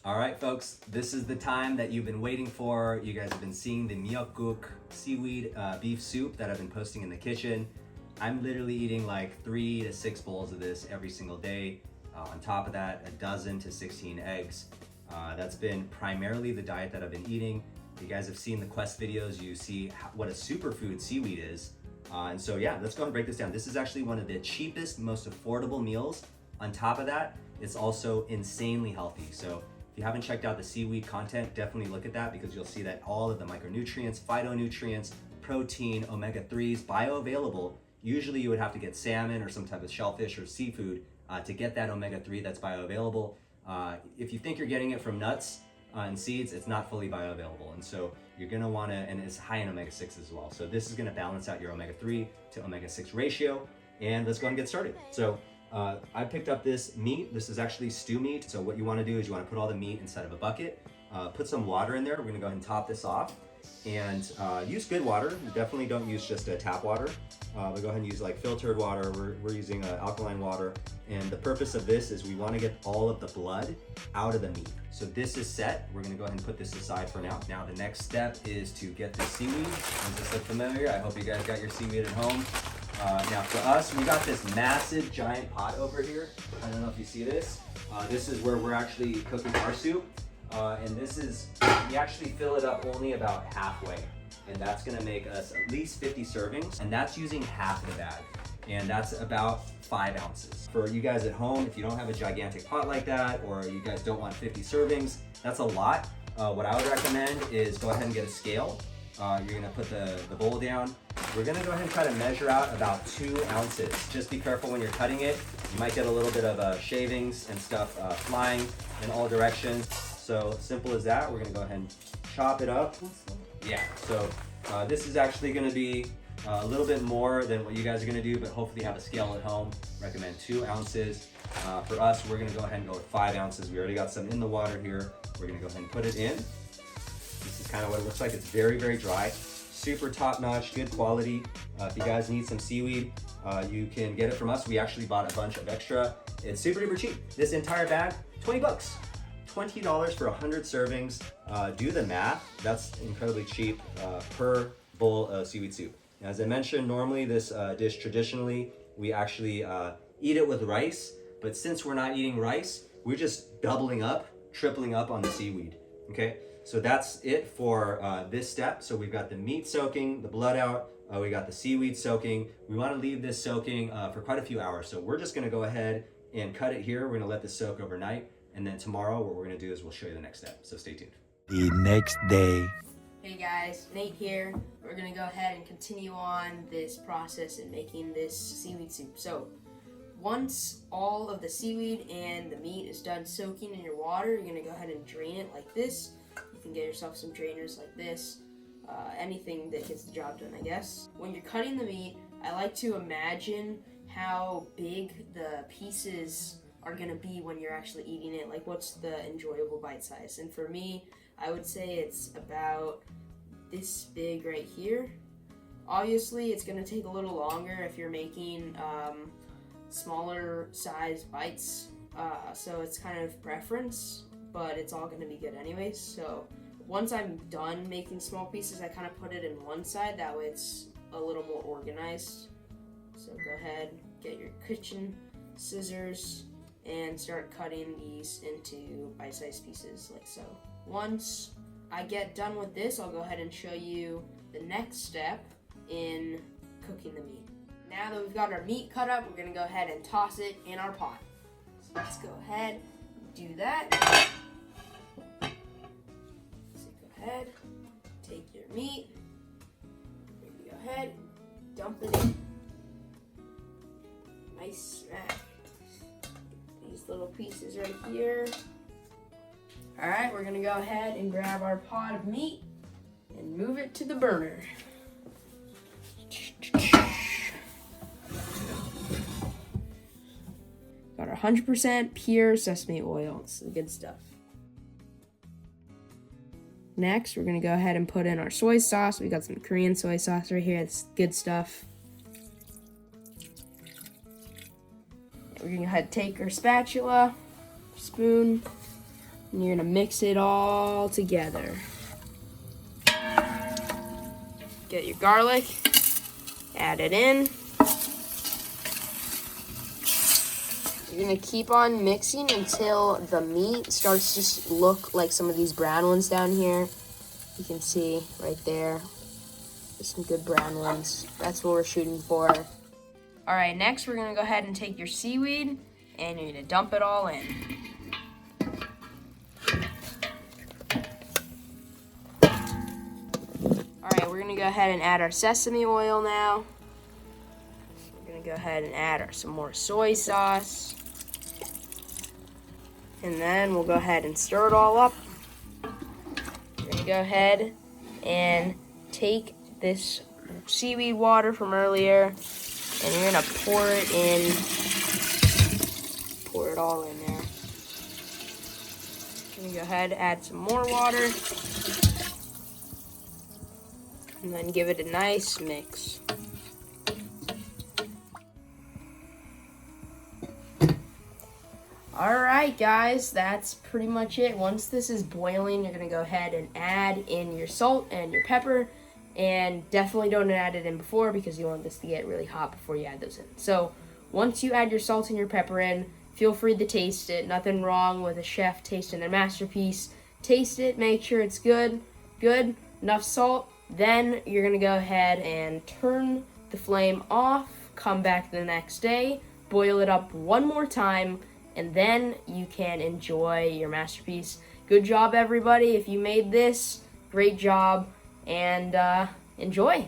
All right, folks, this is the time that you've been waiting for. You guys have been seeing the miyeokguk seaweed beef soup that I've been posting in the kitchen. I'm literally eating like 3 to 6 bowls of this every single day. On top of that, a dozen to 16 eggs. That's been primarily the diet that I've been eating. You guys have seen the Quest videos. You see what a superfood seaweed is. And so yeah, let's go ahead and break this down. This is actually one of the cheapest, most affordable meals. On top of that, it's also insanely healthy. So if you haven't checked out the seaweed content, definitely look at that because you'll see that all of the micronutrients, phytonutrients, protein, omega-3s, bioavailable. Usually you would have to get salmon or some type of shellfish or seafood to get that omega-3 that's bioavailable. If you think you're getting it from nuts and seeds, it's not fully bioavailable. And so you're gonna wanna, and it's high in omega-6 as well. So this is gonna balance out your omega-3 to omega-6 ratio. And let's go ahead and get started. So I picked up this meat. This is actually stew meat. So what you wanna do is you wanna put all the meat inside of a bucket, put some water in there. We're gonna go ahead and top this off. And use good water. You definitely don't use just tap water. But go ahead and use like filtered water. We're using alkaline water. And the purpose of this is we want to get all of the blood out of the meat. So this is set. We're gonna go ahead and put this aside for now. Now the next step is to get the seaweed. Does this look familiar? I hope you guys got your seaweed at home. Now for us, we got this massive giant pot over here. I don't know if you see this. This is where we're actually cooking our soup. And this is, we actually fill it up only about halfway. And that's gonna make us at least 50 servings. And that's using half the bag. And that's about 5 ounces. For you guys at home, if you don't have a gigantic pot like that, or you guys don't want 50 servings, that's a lot. What I would recommend is go ahead and get a scale. You're gonna put the bowl down. We're gonna go ahead and try to measure out about 2 ounces. Just be careful when you're cutting it. You might get a little bit of shavings and stuff flying in all directions. So simple as that. We're gonna go ahead and chop it up. Yeah, so this is actually gonna be a little bit more than what you guys are gonna do, but hopefully you have a scale at home. Recommend 2 ounces. For us, we're gonna go ahead and go with 5 ounces. We already got some in the water here. We're gonna go ahead and put it in. This is kind of what it looks like. It's very, very dry. Super top-notch, good quality. If you guys need some seaweed, you can get it from us. We actually bought a bunch of extra. It's super duper cheap. This entire bag, 20 bucks. $20 for 100 servings. Do the math. That's incredibly cheap per bowl of seaweed soup. Now, as I mentioned, normally this dish, traditionally, we actually eat it with rice. But since we're not eating rice, we're just doubling up, tripling up on the seaweed. Okay, so that's it for this step. So we've got the meat soaking, the blood out. We got the seaweed soaking. We want to leave this soaking for quite a few hours. So we're just going to go ahead and cut it here. We're going to let this soak overnight. And then tomorrow, what we're gonna do is we'll show you the next step. So stay tuned. The next day. Hey guys, Nate here. We're gonna go ahead and continue on this process in making this seaweed soup. So once all of the seaweed and the meat is done soaking in your water, you're gonna go ahead and drain it like this. You can get yourself some drainers like this. Anything that gets the job done, I guess. When you're cutting the meat, I like to imagine how big the pieces are gonna be when you're actually eating it. Like, what's the enjoyable bite size? And for me, I would say it's about this big right here. Obviously, it's gonna take a little longer if you're making smaller size bites. So it's kind of preference, but it's all gonna be good anyways. So once I'm done making small pieces, I kind of put it in one side. That way it's a little more organized. So go ahead, get your kitchen scissors, and start cutting these into bite-sized pieces like so. Once I get done with this, I'll go ahead and show you the next step in cooking the meat. Now that we've got our meat cut up, we're gonna go ahead and toss it in our pot. So let's go ahead and do that. So go ahead, take your meat, maybe go ahead, dump it in. Nice smack. Little pieces right here. All right, we're gonna go ahead and grab our pot of meat and move it to the burner. Got our 100% pure sesame oil. It's the good stuff. Next, we're gonna go ahead and put in our soy sauce. We got some Korean soy sauce right here. It's good stuff. We're gonna go ahead and take our spatula, spoon, And you're gonna mix it all together. Get your garlic, add it in. You're gonna keep on mixing until the meat starts to look like some of these brown ones down here. You can see right there, there's some good brown ones. That's what we're shooting for. All right, next we're gonna go ahead and take your seaweed and you're gonna dump it all in. All right, we're gonna go ahead and add our sesame oil now. We're gonna go ahead and add some more soy sauce. And then we'll go ahead and stir it all up. We're gonna go ahead and take this seaweed water from earlier and you're gonna pour it in. Pour it all in there. We're gonna go ahead and add some more water. And then give it a nice mix. Alright guys, that's pretty much it. Once this is boiling, you're going to go ahead and add in your salt and your pepper. And definitely don't add it in before because you want this to get really hot before you add those in. So once you add your salt and your pepper in, feel free to taste it. Nothing wrong with a chef tasting their masterpiece. Taste it, make sure it's good, enough salt. Then you're going to go ahead and turn the flame off, come back the next day, boil it up one more time, and then you can enjoy your masterpiece. Good job, everybody. If you made this, great job, and enjoy.